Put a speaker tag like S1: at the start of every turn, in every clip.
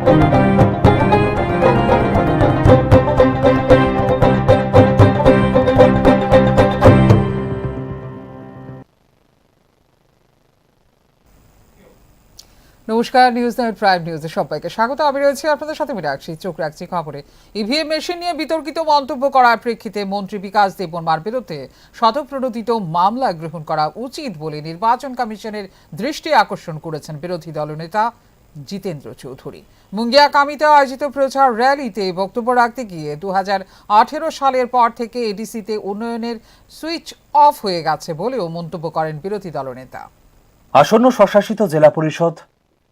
S1: নমস্কার, news night prime নিউজে সবাইকে স্বাগত। আমি রয়েছি আপনাদের সাথে, চোখ রাখছি খবরে। ইভিএম মেশিন নিয়ে বিতর্কিত মন্তব্য করার প্রেক্ষিতে মন্ত্রী বিকাশ দেববর্মার বিরুদ্ধে স্বতঃপ্রণোদিত মামলা গ্রহণ করা উচিত বলে নির্বাচন কমিশনের দৃষ্টি আকর্ষণ করেছেন বিরোধী দলনেতা জিতেন্দ্র চৌধুরী। মুঙ্গিয়াকামিতে আয়োজিত প্রচার র্যালিতে বক্তব্য রাখতে গিয়ে 2018 সালের পর থেকে এডিসিতে উন্নয়নের সুইচ অফ হয়ে গেছে বলেও মন্তব্য করেন বিরোধী দলনেতা।
S2: আসন্ন স্বশাসিত জেলা পরিষদ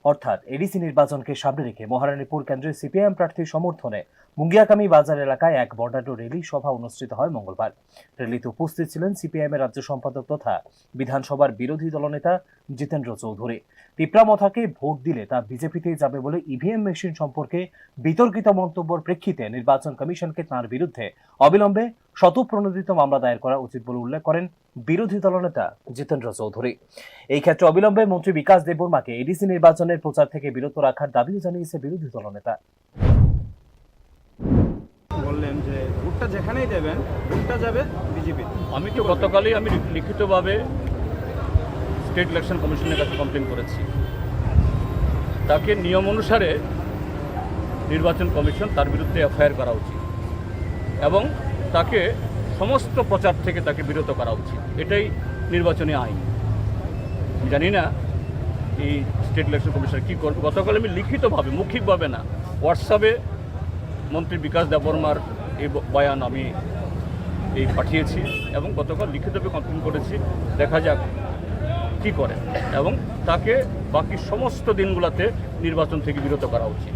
S2: অর্থাৎ এডিসি নির্বাচনকে সামনে রেখে মহারানীপুর কেন্দ্রে সিপিআইএম প্রার্থীর সমর্থনে মুঙ্গিয়াকামি বাজার এলাকায় এক বর্ণাঢ্য র্যালি সভা অনুষ্ঠিত হয় মঙ্গলবার। র্যালিতে উপস্থিত ছিলেন সিপিআইএম এর রাজ্য সম্পাদক তথা বিধানসভার বিরোধী দলনেতা জিতেন্দ্র চৌধুরী। পিপরামথাকে ভোট দিলে তা বিজেপিতেই যাবে বলে ইভিএম মেশিন সম্পর্কে বিতর্কিত মন্তব্যের প্রেক্ষিতে নির্বাচন কমিশনকে তাঁর বিরুদ্ধে অবিলম্বে স্বতঃপ্রণোদিত মামলা দায়ের করা উচিত বলে উল্লেখ করেন বিরোধী দলনেতা জিতেন্দ্র চৌধুরী। এই ক্ষেত্রে অবিলম্বে মন্ত্রী বিকাশ দেববর্মাকে এডিসি নির্বাচনের প্রচার থেকে বিরত রাখার দাবিও জানিয়েছে বিরোধী দলনেতা।
S3: বললেন যে ভোটটা যেখানেই দেবেন ভোটটা যাবে বিজেপি।
S4: আমি তো গতকালই লিখিতভাবে স্টেট ইলেকশন কমিশনের কাছে কমপ্লেন করেছি। তাকে নিয়ম অনুসারে নির্বাচন কমিশন তার বিরুদ্ধে এফআইআর করা উচিত এবং তাকে সমস্ত প্রচার থেকে তাকে বিরত করা উচিত। এটাই নির্বাচনী আইন। আমি জানি না এই স্টেট ইলেকশন কমিশন কী করবে। গতকাল আমি লিখিতভাবে, মৌখিকভাবে না, হোয়াটসঅ্যাপে মন্ত্রী বিকাশ দেববর্মার এই বয়ান আমি পাঠিয়েছি এবং গতকাল লিখিতভাবে কমপ্লেন করেছি। দেখা যাক কী করে এবং তাকে বাকি সমস্ত দিনগুলোতে নির্বাচন থেকে বিরত করা উচিত।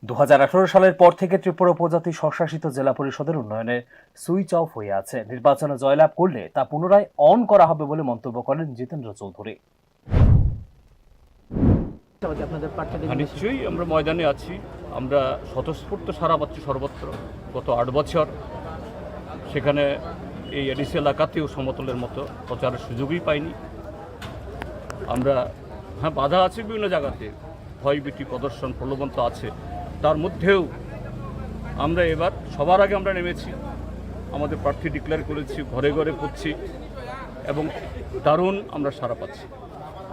S2: 2018 সালের পর থেকে ত্রিপুরা উপজাতি স্বশাসিত জেলা পরিষদের উন্নয়নে সুইচ অফ হয়ে আছে। নির্বাচনে জয়লাভ করলে তা পুনরায় অন করা হবে বলে মন্তব্য করেন জিতেন্দ্র চৌধুরী।
S4: নিশ্চয়ই আমরা ময়দানে আছি, আমরা স্বতঃস্ফূর্ত সারা পাচ্ছি সর্বত্র। গত 8 বছর সেখানে এই এডিসি এলাকাতেও সমতলের মতো প্রচারের সুযোগই পাইনি আমরা। বাধা আছে বিভিন্ন জায়গাতে, ভয়ভীতি প্রদর্শন প্রলোভন তো আছে। তার মধ্যেও আমরা এবার সবার আগে আমরা নেমেছি, আমাদের প্রার্থী ডিক্লেয়ার করেছি, ঘরে ঘরে করছি এবং দারুণ আমরা সাড়া পাচ্ছি।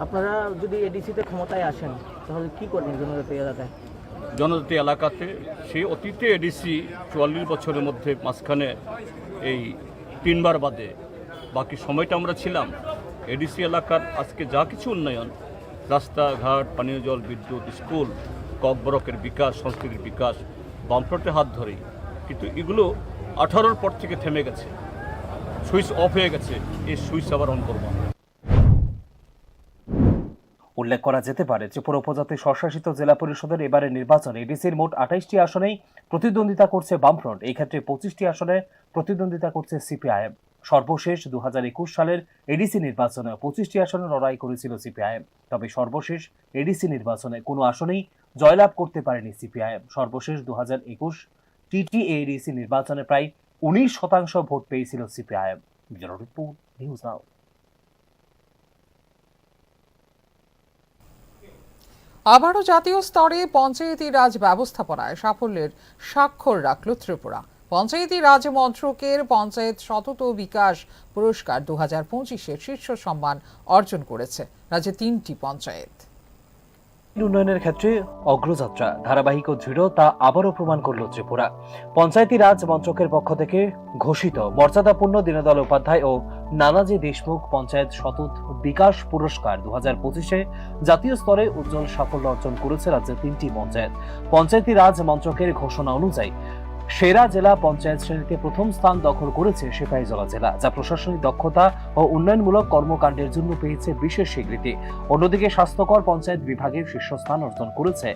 S5: আপনারা যদি এডিসিতে ক্ষমতায় আসেন তাহলে কি করবেন জনজাতি এলাকায়?
S4: জনজাতি এলাকাতে সেই অতীতে এডিসি 44 বছরের মধ্যে মাঝখানে এই 3 বার বাদে বাকি সময়টা আমরা ছিলাম। এডিসি এলাকার আজকে যা কিছু উন্নয়ন, রাস্তাঘাট, পানীয় জল, বিদ্যুৎ, স্কুল, ককবরকের বিকাশ, সংস্কৃতির বিকাশ বামফ্রন্টের হাত ধরেই, কিন্তু এগুলো 18-র পর থেকে থেমে গেছে, সুইচ অফ হয়ে গেছে। এই সুইচ আবার অন করব।
S2: উল্লেখ করা যেতে পারে ত্রিপুরা উপজাতি স্বশাসিত জেলা পরিষদের এবারের নির্বাচনে এডিসির মোট 28টি আসনেই প্রতিদ্বন্দ্বিতা করছে বামফ্রন্ট। এই ক্ষেত্রে 25টি আসনে প্রতিদ্বন্দ্বিতা করছে সিপিআইএম। সর্বশেষ 2021 সালের এডিসি নির্বাচনে 25টি আসনে লড়াই করেছিল সিপিআইএম। তবে সর্বশেষ এডিসি নির্বাচনে কোনো আসনেই জয়লাভ করতে পারেনি সিপিআইএম। সর্বশেষ 2021 টিটিএডিসি নির্বাচনে প্রায় 19% ভোট পেয়েছিল CPIM. Bureau report, news now.
S1: আবারও জাতীয় স্তরে পঞ্চায়েতি রাজ ব্যবস্থাপনায় সাফল্যের স্বাক্ষর রাখল ত্রিপুরা। পঞ্চায়েতি রাজ মন্ত্রকের পঞ্চায়েত সতত বিকাশ পুরস্কার 2025-এর শীর্ষ সম্মান অর্জন করেছে রাজ্যে 3টি পঞ্চায়েত।
S2: উন্নয়নের ক্ষেত্রে অগ্রযাত্রা ধারাবাহিক ও দৃঢ়, তা আবারও প্রমাণ করল ত্রিপুরা। পঞ্চায়েতি রাজ মন্ত্রকের পক্ষ থেকে ঘোষিত মর্যাদাপূর্ণ দীনদয়াল উপাধ্যায় ও নানাজি দেশমুখ পঞ্চায়েত সতত বিকাশ পুরস্কার 2025-এ জাতীয় স্তরে উজ্জ্বল সাফল্য অর্জন করেছে রাজ্যের 3টি পঞ্চায়েত। পঞ্চায়েতি রাজ মন্ত্রকের ঘোষণা অনুযায়ী সেরা জেলা পঞ্চায়েত শ্রেণীতে প্রথম স্থান দখল করেছে সিপাহীজলা জেলা, যা প্রশাসনিক দক্ষতা ও উন্নয়নমূলক কর্মকাণ্ডের জন্য পেয়েছে বিশেষ স্বীকৃতি। অন্যদিকে স্বাস্থ্যকর পঞ্চায়েত বিভাগে শীর্ষস্থান অর্জন করেছে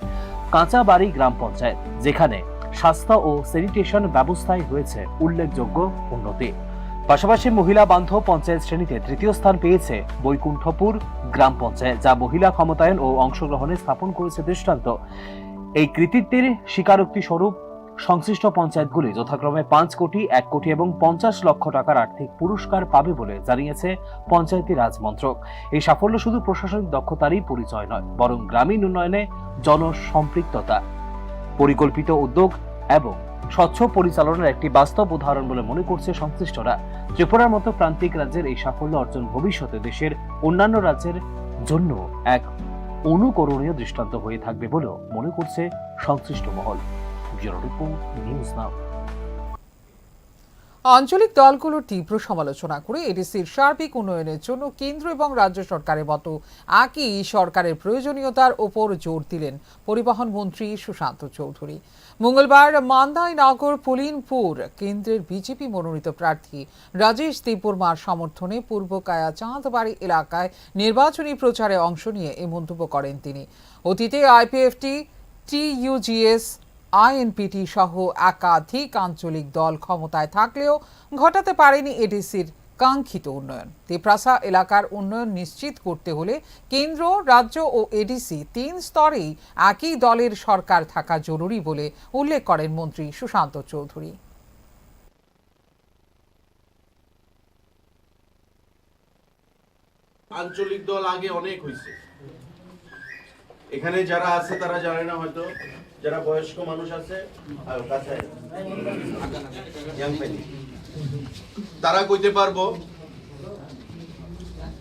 S2: কাঁচাবাড়ি গ্রাম পঞ্চায়েত, যেখানে স্বাস্থ্য ও স্যানিটেশন ব্যবস্থায় হয়েছে উল্লেখযোগ্য উন্নতি। পাশাপাশি মহিলা বান্ধব পঞ্চায়েত শ্রেণীতে 3য় স্থান পেয়েছে বৈকুণ্ঠপুর গ্রাম পঞ্চায়েত, যা মহিলা ক্ষমতায়ন ও অংশগ্রহণে স্থাপন করেছে দৃষ্টান্ত। এই কৃতিত্বের স্বীকারোক্তি স্বরূপ সংশ্লিষ্ট পঞ্চায়েতগুলি যথাক্রমে 5 কোটি, 1 কোটি এবং 50 লক্ষ টাকার আর্থিক পুরস্কার পাবে বলে জানিয়েছে পঞ্চায়েতি রাজ মন্ত্রক। এই সাফল্য শুধু প্রশাসনিক দক্ষতারই পরিচয় নয়, বরং গ্রামীণ উন্নয়নে জনসম্পৃক্ততা, পরিকল্পিত উদ্যোগ এবং স্বচ্ছ পরিচালনার একটি বাস্তব উদাহরণ বলে মনে করছে সংশ্লিষ্টরা। ত্রিপুরার মতো প্রান্তিক রাজ্যের এই সাফল্য অর্জন ভবিষ্যতে দেশের অন্যান্য রাজ্যের জন্য এক অনুকরণীয় দৃষ্টান্ত হয়ে থাকবে বলেও মনে করছে সংশ্লিষ্ট মহল। Bureau report, news now.
S1: আঞ্চলিক দলগুলোর তীব্র সমালোচনা করে এডিসির সার্বিক উন্নয়নের জন্য কেন্দ্র এবং রাজ্য সরকারের মতো একই সরকারের প্রয়োজনীয়তার ওপর জোর দিলেন পরিবহন মন্ত্রী সুশান্ত চৌধুরী। মঙ্গলবার মান্দাই নগর পুলিনপুর কেন্দ্রের বিজেপি মনোনীত প্রার্থী রাজেশ দেববর্মার সমর্থনে পূর্ব কায়া চাঁদবাড়ি এলাকায় নির্বাচনী প্রচারে অংশ নিয়ে এই মন্তব্য করেন তিনি। অতীতে আইপিএফটি, টিইউজিএস, আইএনপিটি সহ একাধিক আঞ্চলিক দল ক্ষমতায় থাকলেও ঘটাতে পারেনি এডিসির কাঙ্ক্ষিত উন্নয়ন। তেপ্রাসা এলাকার উন্নয়ন নিশ্চিত করতে হলে কেন্দ্র, রাজ্য ও এডিসি 3 স্তরেই একই দলের সরকার থাকা জরুরি বলে উল্লেখ করেন মন্ত্রী সুশান্ত চৌধুরী।
S6: আঞ্চলিক দল আগে অনেক হয়েছে, এখানে যারা আছে তারা জানে না, হয়তো যারা বয়স্ক মানুষ আছে তারা কইতে পারবো।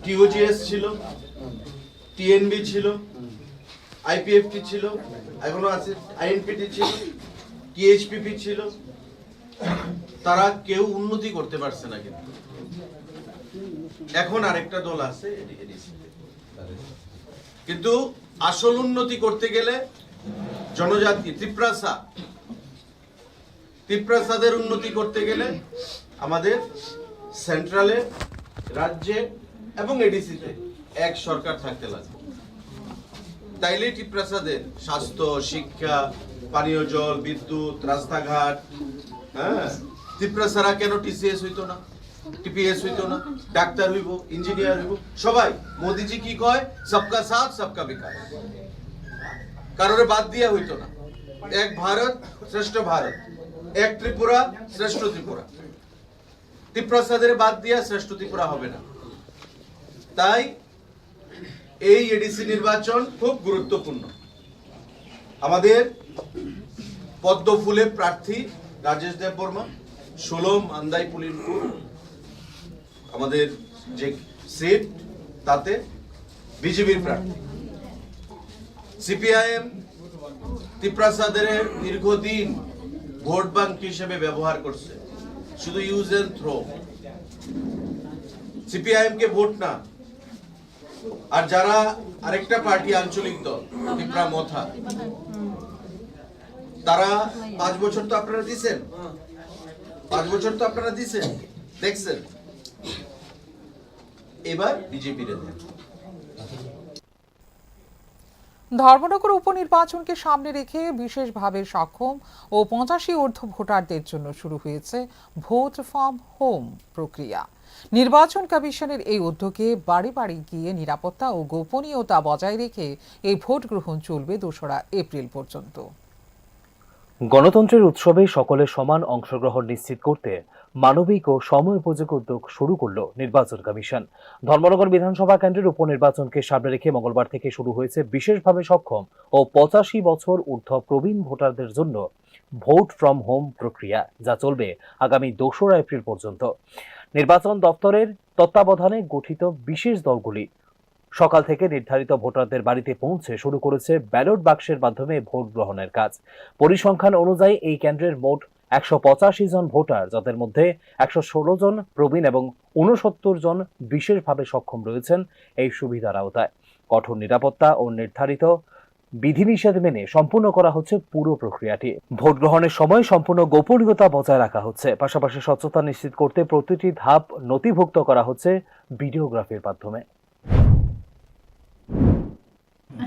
S6: টিওজিএস ছিল, টিএনবি ছিল, আইপিএফটি ছিল, এখনো আছে, আইএনপিটি ছিল, টিএইচপিপি ছিল, তারা কেউ উন্নতি করতে পারছে না। কিন্তু এখন আরেকটা দল আছে কিন্তু আসল উন্নতি করতে গেলে জনজাতি তিপ্রাসাদের উন্নতি করতে গেলে আমাদের সেন্ট্রালে, রাজ্যে এবং এডিসিতে এক সরকার থাকতে লাগবে। তাইলে তিপ্রাসাদের স্বাস্থ্য, শিক্ষা, পানীয় জল, বিদ্যুৎ, রাস্তাঘাট, তিপ্রাসারা কেন টিসিএস হইতো না, টিপিএস হইতো না, ডাক্তার হইব, ইঞ্জিনিয়ার হইব, সবাই। মোদিজি কি কয়? সবকা সাথ সবকা বিকাশ। কারোরে বাদ দিয়া হইতো না। এক ভারত শ্রেষ্ঠ ভারত, এক ত্রিপুরা শ্রেষ্ঠ ত্রিপুরা। তিপ্রাসাদের বাদ দিয়া শ্রেষ্ঠ ত্রিপুরা হবে না। তাই এই এডিসি নির্বাচন খুব গুরুত্বপূর্ণ। আমাদের পদ্ম ফুলে প্রার্থী রাজেশ দেববর্মা, 16 মান্দাই পুলিনপুর আমাদের যে সিট, তাতে বিজেপির প্রার্থী। সিপিআইএম তিপ্রাসাদের দীর্ঘদিন ভোট ব্যাংক হিসেবে ব্যবহার করছে, শুধু ইউজ এন্ড থ্রো। সিপিআইএম কে ভোট না। আর যারা আরেকটা পার্টি, আঞ্চলিক দল ত্রিপুরা মথা, তারা 5 বছর তো আপনারা দিছেন, 5 বছর তো আপনারা দিছেন, দেখছেন। এবার বিজেপি রে দেন।
S1: ধর্মনগর উপনির্বাচনকে সামনে রেখে বিশেষভাবে সক্ষম ও 85 ঊর্ধ্ব ভোটারদের জন্য শুরু হয়েছে ভোট ফ্রম হোম প্রক্রিয়া। নির্বাচন কমিশনের এই উদ্যোগে বাড়ি বাড়ি গিয়ে নিরাপত্তা ও গোপনীয়তা বজায় রেখে এই ভোট গ্রহণ চলবে 2রা এপ্রিল পর্যন্ত।
S2: গণতন্ত্রের উৎসবে সকলের সমান অংশগ্রহণ নিশ্চিত করতে মানবিক ও সময়োপযোগী উদ্যোগ শুরু করল নির্বাচন কমিশন। ধর্মনগর বিধানসভা কেন্দ্রের উপনির্বাচনকে সামনে রেখে মঙ্গলবার থেকে শুরু হয়েছে বিশেষভাবে সক্ষম ও 85 বছর ঊর্ধ্ব প্রবীণ ভোটারদের জন্য ভোট ফ্রম হোম প্রক্রিয়া, যা চলবে আগামী 2রা এপ্রিল পর্যন্ত। নির্বাচন দপ্তরের তত্ত্বাবধানে গঠিত বিশেষ দলগুলি সকাল থেকে নির্ধারিত ভোটারদের বাড়িতে পৌঁছে শুরু করেছে ব্যালট বাক্সের মাধ্যমে ভোট গ্রহণের কাজ। পরিসংখ্যান অনুযায়ী এই কেন্দ্রের মোট 185 জন ভোটার, যাদের মধ্যে 116 জন প্রবীণ এবং 69 জন বিশেষভাবে সক্ষম রয়েছেন এই সুবিধার আওতায়। কঠোর নিরাপত্তা ও নির্ধারিত বিধিনিষেধ মেনে সম্পূর্ণ করা হচ্ছে পুরো প্রক্রিয়াটি। ভোট গ্রহণের সময় সম্পূর্ণ গোপনীয়তা বজায় রাখা হচ্ছে। পাশাপাশি স্বচ্ছতা নিশ্চিত করতে প্রতিটি ধাপ নথিভুক্ত করা হচ্ছে ভিডিওগ্রাফির মাধ্যমে।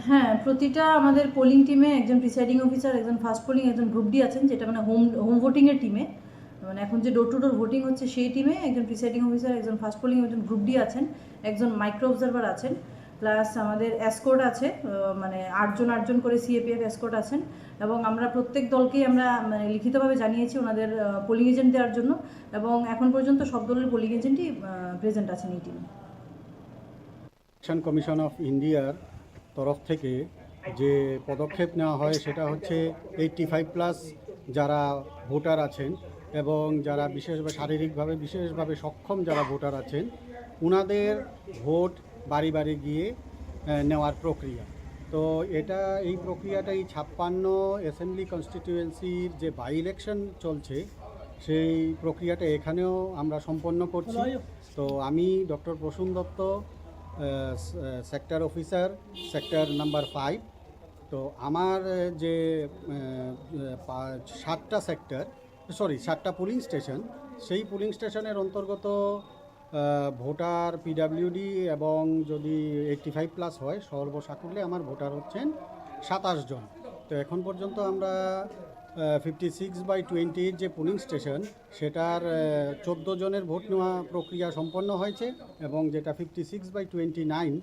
S7: হ্যাঁ, প্রতিটা আমাদের পোলিং টিমে একজন প্রিসাইডিং অফিসার, একজন ফার্স্ট পোলিং, একজন গ্রুপ ডি আছেন, যেটা মানে হোম ভোটিংয়ের টিমে, মানে এখন যে ডোর টু ডোর ভোটিং হচ্ছে সেই টিমে একজন প্রিসাইডিং অফিসার, একজন ফার্স্ট পোলিং, একজন গ্রুপ ডি আছেন, একজন মাইক্রো অবজারভার আছেন। তো প্লাস আমাদের এসকোর্ট আছে, মানে 8জন করে সিএপিএফ এসকোর্ট আছেন, এবং আমরা প্রত্যেক দলকেই আমরা মানে লিখিতভাবে জানিয়েছি ওনাদের পোলিং এজেন্ট দেওয়ার জন্য, এবং এখন পর্যন্ত সব দলের পোলিং এজেন্টই প্রেজেন্ট আছেন এই টিমে।
S8: ইলেকশন কমিশন অফ ইন্ডিয়ার তরফ থেকে যে পদক্ষেপ নেওয়া হয় সেটা হচ্ছে 85+ যারা ভোটার আছেন এবং যারা শারীরিকভাবে বিশেষভাবে সক্ষম যারা ভোটার আছেন ওনাদের ভোট বাড়ি বাড়ি গিয়ে নেওয়ার প্রক্রিয়া। তো এই প্রক্রিয়াটা 56 অ্যাসেম্বলি কনস্টিটিউয়েন্সির যে বাই ইলেকশন চলছে সেই প্রক্রিয়াটা এখানেও আমরা সম্পন্ন করছি। তো আমি doctor Prasun Dutta, sector officer, sector number 5। তো আমার যে 7টা পুলিং স্টেশন, সেই পুলিং স্টেশনের অন্তর্গত ভোটার পিডাব্লিউডি এবং যদি 85+ হয় সর্বসাকুল্যে আমার ভোটার হচ্ছেন 27 জন। তো এখন পর্যন্ত আমরা 56/20 যে পুলিং স্টেশন সেটার 14 জনের ভোট নেওয়া প্রক্রিয়া সম্পন্ন হয়েছে, এবং যেটা 56/29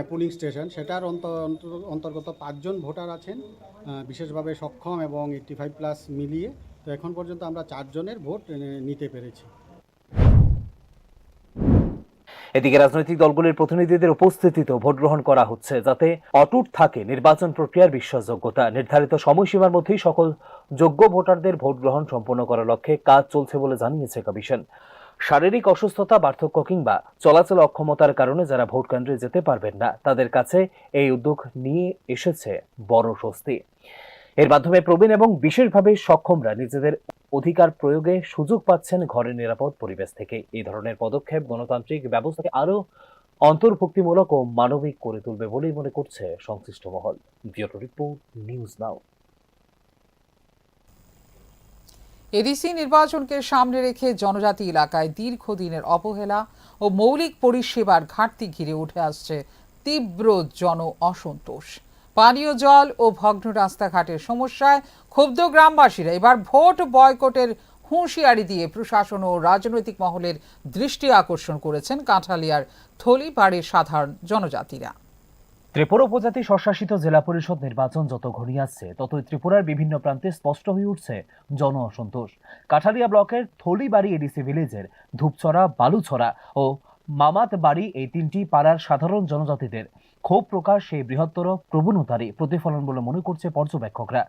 S8: পুলিং স্টেশন সেটার অন্তর্গত 5 জন ভোটার আছেন বিশেষভাবে সক্ষম এবং 85+ মিলিয়ে। তো এখন পর্যন্ত আমরা 4 জনের ভোট নিতে পেরেছি।
S2: এদিকে রাজনৈতিক দলগুলির প্রতিনিধিদের উপস্থিতিতেও ভোট গ্রহণ করা হচ্ছে, যাতে অটুট থাকে নির্বাচন প্রক্রিয়ার বিশ্বাসযোগ্যতা। নির্ধারিত সময়সীমার মধ্যেই সকল যোগ্য ভোটারদের ভোট গ্রহণ সম্পন্ন করার লক্ষ্যে কাজ চলছে বলে জানিয়েছে কমিশন। শারীরিক অসুস্থতা, বার্ধক্য কিংবা চলাচল অক্ষমতার কারণে যারা ভোট কেন্দ্রে যেতে পারবেন না তাদের কাছে এই উদ্যোগ নিয়ে এসেছে বড় স্বস্তি। এর মাধ্যমে প্রবীণ এবং বিশেষভাবে সক্ষমরা নিজেদের অধিকার প্রয়োগে সুযোগ পাচ্ছেন ঘরের নিরাপদ পরিবেশ থেকে। এই ধরনের পদক্ষেপ গণতান্ত্রিক ব্যবস্থাকে আরো অন্তর্ভুক্তিমূলক ও মানবিক করে তুলবে বলেই মনে করছে সংশ্লিষ্ট মহল। Bureau report, news now.
S1: ADC নির্বাচনকে সামনে রেখে জনজাতি এলাকায় দীর্ঘদিনের অবহেলা ও মৌলিক পরিষেবার ঘাটতি ঘিরে উঠে আসছে তীব্র জন অসন্তোষ। পানীয় জল ও ভগ্ন রাস্তাঘাটের সমস্যায় ক্ষুব্ধ গ্রামবাসীরা এবার ভোট বয়কটের হুঁশিয়ারি দিয়ে প্রশাসন ও রাজনৈতিক মহলের দৃষ্টি আকর্ষণ করেছেন কাঁঠালিয়ার থলিবাড়ির সাধারণ জনজাতিরা।
S2: ত্রিপুরা উপজাতি স্বশাসিত জেলা পরিষদ নির্বাচন যত ঘনিয়ে আসছে ততই ত্রিপুরার বিভিন্ন প্রান্তে স্পষ্ট হয়ে উঠছে জন অসন্তোষ। কাঠালিয়া ব্লকের থলিবাড়ি এডিসি ভিলেজের ধূপছড়া, বালুছড়া ও মামাত বাড়ি এই 3টি পাড়ার সাধারণ জনজাতিদের ক্ষোভ প্রকাশ সেই বৃহত্তর প্রবণতারই প্রতিফলন বলে মনে করছে পর্যবেক্ষকরা।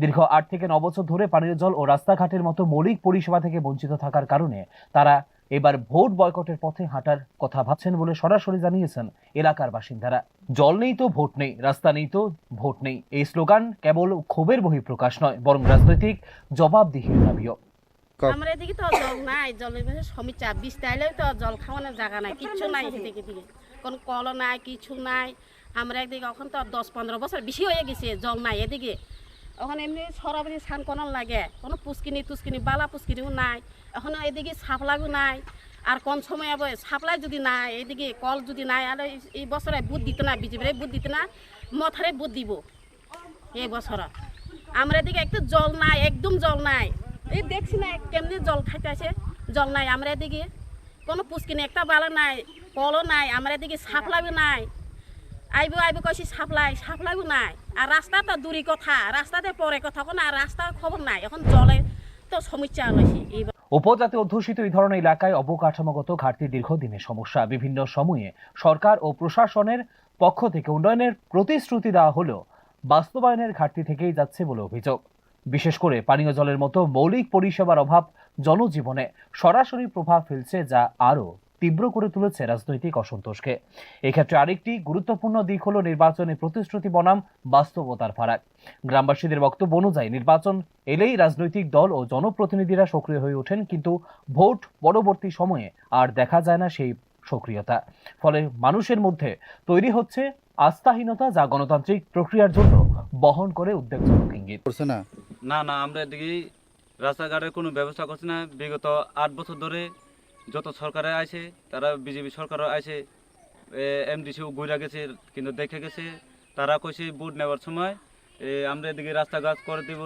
S2: দীর্ঘ 8 থেকে 9 বছর ধরে পানীয় জল ও রাস্তাঘাটের মতো মৌলিক পরিষেবা থেকে বঞ্চিত থাকার কারণে তারা এবার ভোট বয়কটের পথে হাঁটার কথা ভাবছেন বলে সরাসরি জানিয়েছেন এলাকার বাসিন্দারা। জল নেই তো ভোট নেই, রাস্তা নেই তো ভোট নেই, এই স্লোগান কেবল ক্ষোভের বহিঃপ্রকাশ নয়, বরং রাজনৈতিক জবাবদিহির দাবিও।
S9: আমরা এদিকে তো জল নাই, জলের সমস্যা, বিস্তাইলেও তো জল খাওয়ানোর জায়গা নাই, কিচ্ছু নাই এদিকে দিকে, কোনো কল নাই, কিছু নাই। আমরা একদিকে এখন তো 10-15 বছর বেশি হয়ে গেছে জল নাই এদিকে। এখন এমনি সরাসরি স্নান করার লাগে, কোনো পুষ্কিনি বালা পুষ্কিনিও নাই। এখন এদিকে সাপ্লাইও নাই, আর কোন সময় সাপ্লাই যদি নাই, এদিকে কল যদি নাই, আর এই বছরে বুথ দিত না, বিজেপির বুথ দিত না, মথারে বুথ দিব এই বছর। আমরা এদিকে একটু জল নাই, একদম জল নাই। এই দেখছি না কেমনি জল খাইতে আছে, জল নাই। আমরা এদিকে কোনো পুষ্কিনি একটা বালা নাই, কলও নাই। আমরা এদিকে সাপ্লাইও নাই, আইব কইছি সাপ্লাইও নাই। আর রাস্তা তো দূরি কথা, রাস্তাতে পরে কথা কোনো, আর রাস্তার খবর নাই। এখন জলে তো সমস্যা হয়েছে।
S2: উপজাতি অধ্যুষিত এই ধরনের এলাকায় অবকাঠামোগত ঘাটতি দীর্ঘদিনের সমস্যা। বিভিন্ন সময়ে সরকার ও প্রশাসনের পক্ষ থেকে উন্নয়নের প্রতিশ্রুতি দেওয়া হলেও বাস্তবায়নের ঘাটতি থেকেই যাচ্ছে বলে অভিযোগ। বিশেষ করে পানীয় জলের মতো মৌলিক পরিষেবার অভাব জনজীবনে সরাসরি প্রভাব ফেলছে, যা আরও তীব্র করে তুলেছে রাজনৈতিক অসন্তোষকে। এক্ষেত্রে আরেকটি গুরুত্বপূর্ণ দিক হলো নির্বাচনের প্রতিশ্রুতি বনাম বাস্তবতার ফারাক। গ্রামবাসীদের বক্তব্য অনুযায়ী নির্বাচন এলেই রাজনৈতিক দল ও জনপ্রতিনিধিরা সক্রিয় হয়ে ওঠেন, কিন্তু ভোট পরবর্তী সময়ে আর দেখা যায় না সেই সক্রিয়তা। ফলে মানুষের মধ্যে তৈরি হচ্ছে আস্থাহীনতা, যা গণতান্ত্রিক প্রক্রিয়ার জন্য বহন করে উদ্বেগজনক ইঙ্গিত।
S3: না আমরা এদিকে রাস্তাঘাটের কোনো ব্যবস্থা করছে না। বিগত 8 বছর ধরে যত সরকারে আছে, তারা বিজেপি সরকারও আছে, এমডিসিও ঘুরে গেছে, কিন্তু দেখে গেছে তারা কইছে ভোট নেওয়ার সময় আমরা এদিকে রাস্তাঘাট করে দেব,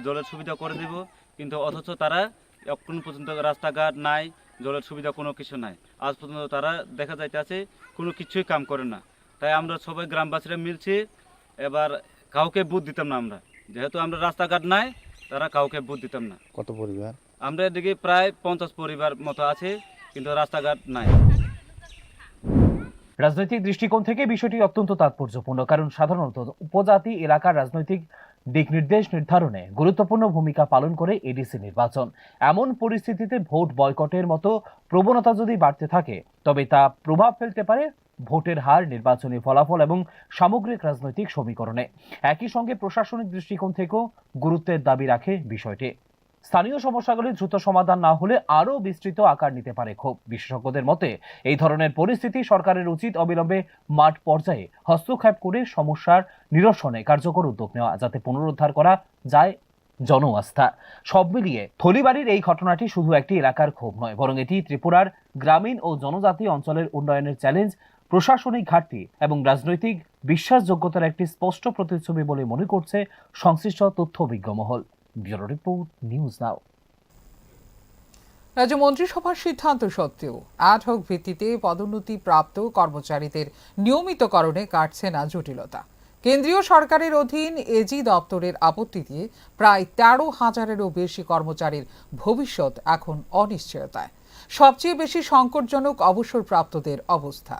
S3: জলের সুবিধা করে দেব, কিন্তু অথচ তারা এখন পর্যন্ত রাস্তাঘাট নাই, জলের সুবিধা কোনো কিছু নাই। আজ পর্যন্ত তারা দেখা যাইতেছে কোনো কিছুই কাম করে না। তাই আমরা সবাই গ্রামবাসীরা মিলছি, এবার কাউকে ভোট দিতাম না আমরা, যেহেতু আমরা রাস্তাঘাট নাই, তারা কাউকে ভোট দিতাম না।
S10: কত পরিবার?
S3: আমরা এদিকে প্রায় 50 পরিবার মতো আছে, কিন্তু রাস্তাঘাট নাই।
S2: রাজনৈতিক দৃষ্টিকোণ থেকে বিষয়টি অত্যন্ত তাৎপর্যপূর্ণ, কারণ সাধারণত উপজাতি এলাকার রাজনৈতিক দিক নির্দেশ নির্ধারণে গুরুত্বপূর্ণ ভূমিকা পালন করে এডিসি নির্বাচন। এমন পরিস্থিতিতে ভোট বয়কটের মতো প্রবণতা যদি বাড়তে থাকে, তবে তা প্রভাব ফেলতে পারে ভোটের হার, নির্বাচনী ফলাফল এবং সামগ্রিক রাজনৈতিক সমীকরণে। একই সঙ্গে প্রশাসনিক দৃষ্টিকোণ থেকেও গুরুত্বের দাবি রাখে বিষয়টি। স্থানীয় সমস্যাগুলি দ্রুত সমাধান না হলে আরও বিস্তৃত আকার নিতে পারে ক্ষোভ। বিশেষজ্ঞদের মতে এই ধরনের পরিস্থিতি সরকারের উচিত অবিলম্বে মাঠ পর্যায়ে হস্তক্ষেপ করে সমস্যার নিরসনে কার্যকর উদ্যোগ নেওয়া, যাতে পুনরুদ্ধার করা যায় জন আস্থা। সব মিলিয়ে থলিবাড়ির এই ঘটনাটি শুধু একটি এলাকার ক্ষোভ নয়, বরং এটি ত্রিপুরার গ্রামীণ ও জনজাতি অঞ্চলের উন্নয়নের চ্যালেঞ্জ, প্রশাসনিক ঘাটতি এবং রাজনৈতিক বিশ্বাসযোগ্যতার একটি স্পষ্ট প্রতিচ্ছবি বলে মনে করছে সংশ্লিষ্ট তথ্যবিজ্ঞ মহল। Bureau report, news now.
S1: রাজ্য মন্ত্রিসভার সিদ্ধান্ত সত্ত্বেও অ্যাডহক ভিত্তিতে পদোন্নতি প্রাপ্ত কর্মচারীদের নিয়মিতকরণে কাটছে না জটিলতা। কেন্দ্রীয় সরকারের অধীন এজি দপ্তরের আপত্তিতে প্রায় 13,000-এরও বেশি কর্মচারীর ভবিষ্যৎ এখন অনিশ্চয়তায়। সবচেয়ে বেশি সংকটজনক অবসরপ্রাপ্তদের অবস্থা।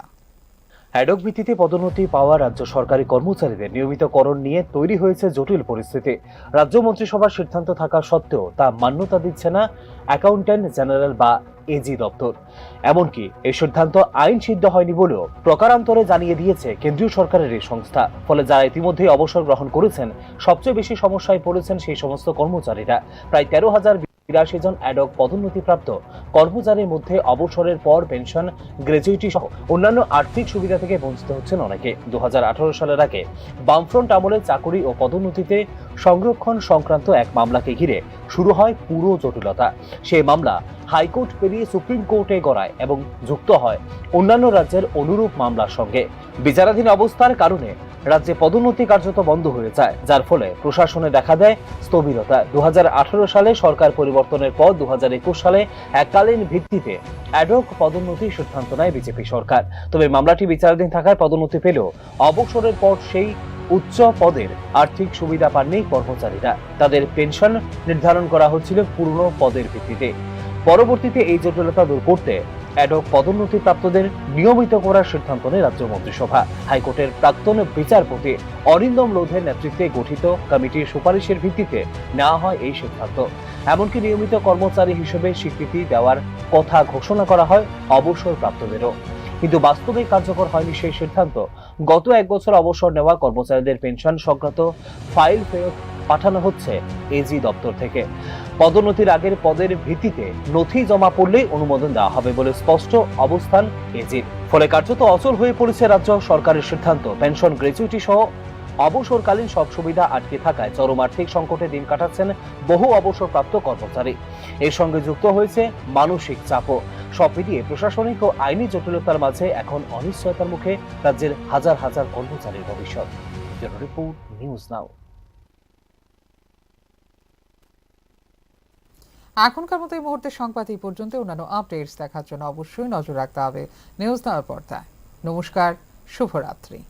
S2: অ্যাডহক ভিত্তিতে পদোন্নতি পাওয়া রাজ্য সরকারি কর্মচারীদের নিয়মিতকরণ নিয়ে তৈরি হয়েছে জটিল পরিস্থিতি। রাজ্য মন্ত্রিসভার সিদ্ধান্ত থাকা সত্ত্বেও তা মান্যতা দিচ্ছে না অ্যাকাউন্ট্যান্ট জেনারেল বা এজি দপ্তর। এমনকি এই সিদ্ধান্ত আইন সিদ্ধ হয়নি বলেও প্রকারান্তরে জানিয়ে দিয়েছে কেন্দ্রীয় সরকারের এই সংস্থা। ফলে যারা ইতিমধ্যে অবসর গ্রহণ করেছেন, সবচেয়ে বেশি সমস্যায় পড়েছেন সেই সমস্ত কর্মচারীরা। প্রায় 13,082 জন অ্যাডহক পদোন্নতিপ্রাপ্ত কর্মচারীর মধ্যে অবসরের পর পেনশন, গ্র্যাচুইটি সহ অন্যান্য আর্থিক সুবিধা থেকে বঞ্চিত হচ্ছেন অনেকে। 2018 সালের আগে বামফ্রন্ট আমলে চাকরি ও পদোন্নতিতে সংরক্ষণ সংক্রান্ত এক মামলাকে ঘিরে শুরু হয় পুরো জটিলতা। সেই মামলা হাইকোর্ট পেরিয়ে সুপ্রিম কোর্টে গড়ায় এবং যুক্ত হয় অন্যান্য রাজ্যের অনুরূপ মামলার সঙ্গে। বিচারাধীন অবস্থার কারণে রাজ্যে পদোন্নতি কার্যত বন্ধ হয়ে যায়, যার ফলে প্রশাসনে দেখা দেয় স্থবিরতা। 2018 সালে সরকার পরিবর্তনের পর 2021 সালে এককালীন ভিত্তিতে অ্যাডহক পদোন্নতির সিদ্ধান্ত নেয় বিজেপি সরকার। তবে মামলাটি বিচারাধীন থাকায় পদোন্নতি পেলেও অবসরের পর সেই উচ্চ পদের আর্থিক সুবিধা পাননি কর্মচারীরা। তাদের পেনশন নির্ধারণ করা হচ্ছিল পুরনো পদের ভিত্তিতে। পরবর্তীতে এই জটিলতা দূর করতে অ্যাডহক পদোন্নতি প্রাপ্তদের নিয়মিত করার সিদ্ধান্ত নেয় রাজ্য মন্ত্রিসভা। হাইকোর্টের প্রাক্তন বিচারপতি অরিন্দম লোধের নেতৃত্বে গঠিত কমিটির সুপারিশের ভিত্তিতে নেওয়া হয় এই সিদ্ধান্ত। এমনকি নিয়মিত কর্মচারী হিসেবে স্বীকৃতি দেওয়ার কথা ঘোষণা করা হয় অবসরপ্রাপ্তদেরও। কিন্তু বাস্তবে কার্যকর হয়নি সেই সিদ্ধান্ত। গত 1 বছর অবসর নেওয়া কর্মচারীদের পেনশন সংক্রান্ত ফাইল ফেরত পাঠানো হচ্ছে এজি দপ্তর থেকে। পদোন্নতির আগের পদের ভিত্তিতে নথি জমা পড়লেই অনুমোদন দেওয়া হবে বলে স্পষ্ট অবস্থান এজির। ফলে কার্যত অচল হয়ে পড়েছে রাজ্য সরকারের সিদ্ধান্ত। পেনশন, গ্র্যাচুইটি সহ অবসরকালীন সব সুবিধা আটকে থাকায় চরম আর্থিক সংকটে দিন কাটাচ্ছেন বহু অবসরপ্রাপ্ত কর্মচারী। এর সঙ্গে যুক্ত হয়েছে মানসিক চাপও। সব মিলিয়ে প্রশাসনিক ও আইনি জটিলতার মাঝে এখন অনিশ্চয়তার মুখে রাজ্যের হাজার হাজার কর্মচারীর ভবিষ্যৎ। Bureau report, news now.
S1: এখনকার মতো এই মুহূর্তে সংবাদ এই পর্যন্ত। অন্যান্য আপডেটস দেখার জন্য অবশ্যই নজর রাখতে হবে নিউজ নাওয়ের পর্দায়। নমস্কার, শুভরাত্রি।